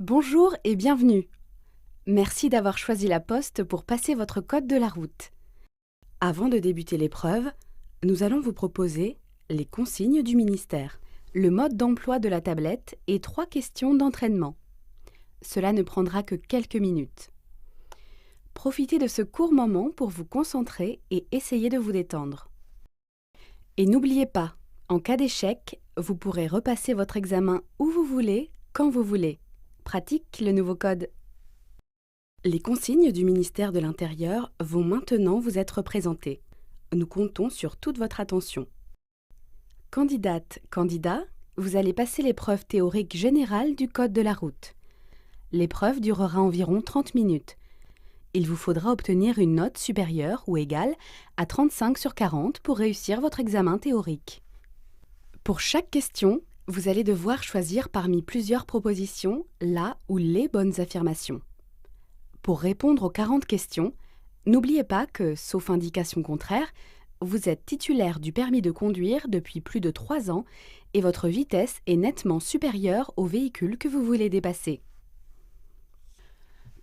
Bonjour et bienvenue. Merci d'avoir choisi la Poste pour passer votre code de la route. Avant de débuter l'épreuve, nous allons vous proposer les consignes du ministère, le mode d'emploi de la tablette et 3 questions d'entraînement. Cela ne prendra que quelques minutes. Profitez de ce court moment pour vous concentrer et essayer de vous détendre. Et n'oubliez pas, en cas d'échec, vous pourrez repasser votre examen où vous voulez, quand vous voulez. Pratique le nouveau code. Les consignes du ministère de l'Intérieur vont maintenant vous être présentées. Nous comptons sur toute votre attention. Candidate, candidat, vous allez passer l'épreuve théorique générale du code de la route. L'épreuve durera environ 30 minutes. Il vous faudra obtenir une note supérieure ou égale à 35 sur 40 pour réussir votre examen théorique. Pour chaque question, vous allez devoir choisir parmi plusieurs propositions la ou les bonnes affirmations. Pour répondre aux 40 questions, n'oubliez pas que, sauf indication contraire, vous êtes titulaire du permis de conduire depuis plus de 3 ans et votre vitesse est nettement supérieure au véhicule que vous voulez dépasser.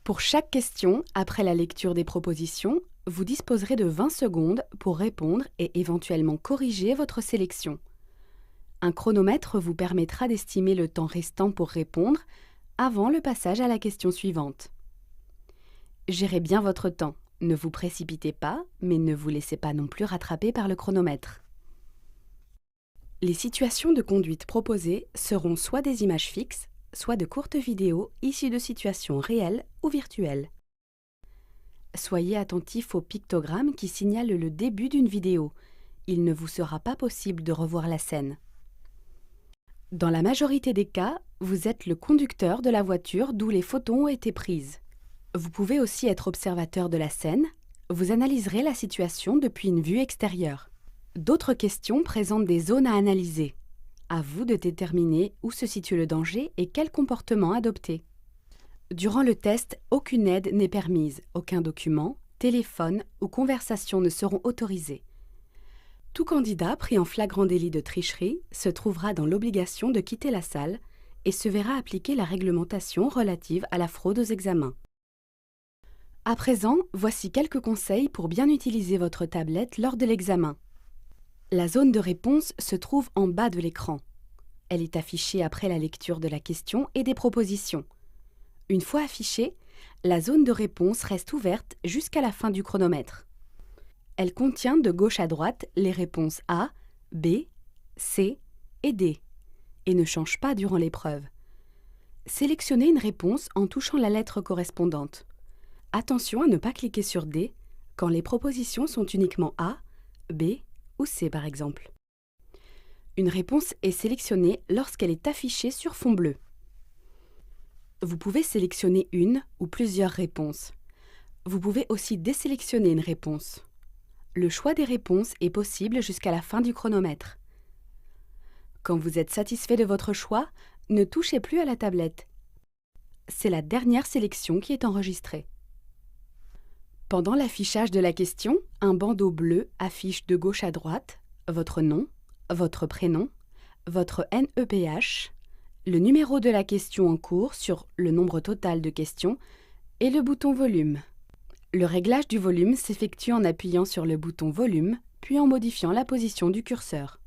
Pour chaque question, après la lecture des propositions, vous disposerez de 20 secondes pour répondre et éventuellement corriger votre sélection. Un chronomètre vous permettra d'estimer le temps restant pour répondre avant le passage à la question suivante. Gérez bien votre temps. Ne vous précipitez pas, mais ne vous laissez pas non plus rattraper par le chronomètre. Les situations de conduite proposées seront soit des images fixes, soit de courtes vidéos issues de situations réelles ou virtuelles. Soyez attentif au pictogramme qui signale le début d'une vidéo. Il ne vous sera pas possible de revoir la scène. Dans la majorité des cas, vous êtes le conducteur de la voiture d'où les photos ont été prises. Vous pouvez aussi être observateur de la scène. Vous analyserez la situation depuis une vue extérieure. D'autres questions présentent des zones à analyser. À vous de déterminer où se situe le danger et quel comportement adopter. Durant le test, aucune aide n'est permise, aucun document, téléphone ou conversation ne seront autorisés. Tout candidat pris en flagrant délit de tricherie se trouvera dans l'obligation de quitter la salle et se verra appliquer la réglementation relative à la fraude aux examens. À présent, voici quelques conseils pour bien utiliser votre tablette lors de l'examen. La zone de réponse se trouve en bas de l'écran. Elle est affichée après la lecture de la question et des propositions. Une fois affichée, la zone de réponse reste ouverte jusqu'à la fin du chronomètre. Elle contient de gauche à droite les réponses A, B, C et D et ne change pas durant l'épreuve. Sélectionnez une réponse en touchant la lettre correspondante. Attention à ne pas cliquer sur D quand les propositions sont uniquement A, B ou C par exemple. Une réponse est sélectionnée lorsqu'elle est affichée sur fond bleu. Vous pouvez sélectionner une ou plusieurs réponses. Vous pouvez aussi désélectionner une réponse. Le choix des réponses est possible jusqu'à la fin du chronomètre. Quand vous êtes satisfait de votre choix, ne touchez plus à la tablette. C'est la dernière sélection qui est enregistrée. Pendant l'affichage de la question, un bandeau bleu affiche de gauche à droite votre nom, votre prénom, votre NEPH, le numéro de la question en cours sur le nombre total de questions et le bouton volume. Le réglage du volume s'effectue en appuyant sur le bouton volume, puis en modifiant la position du curseur.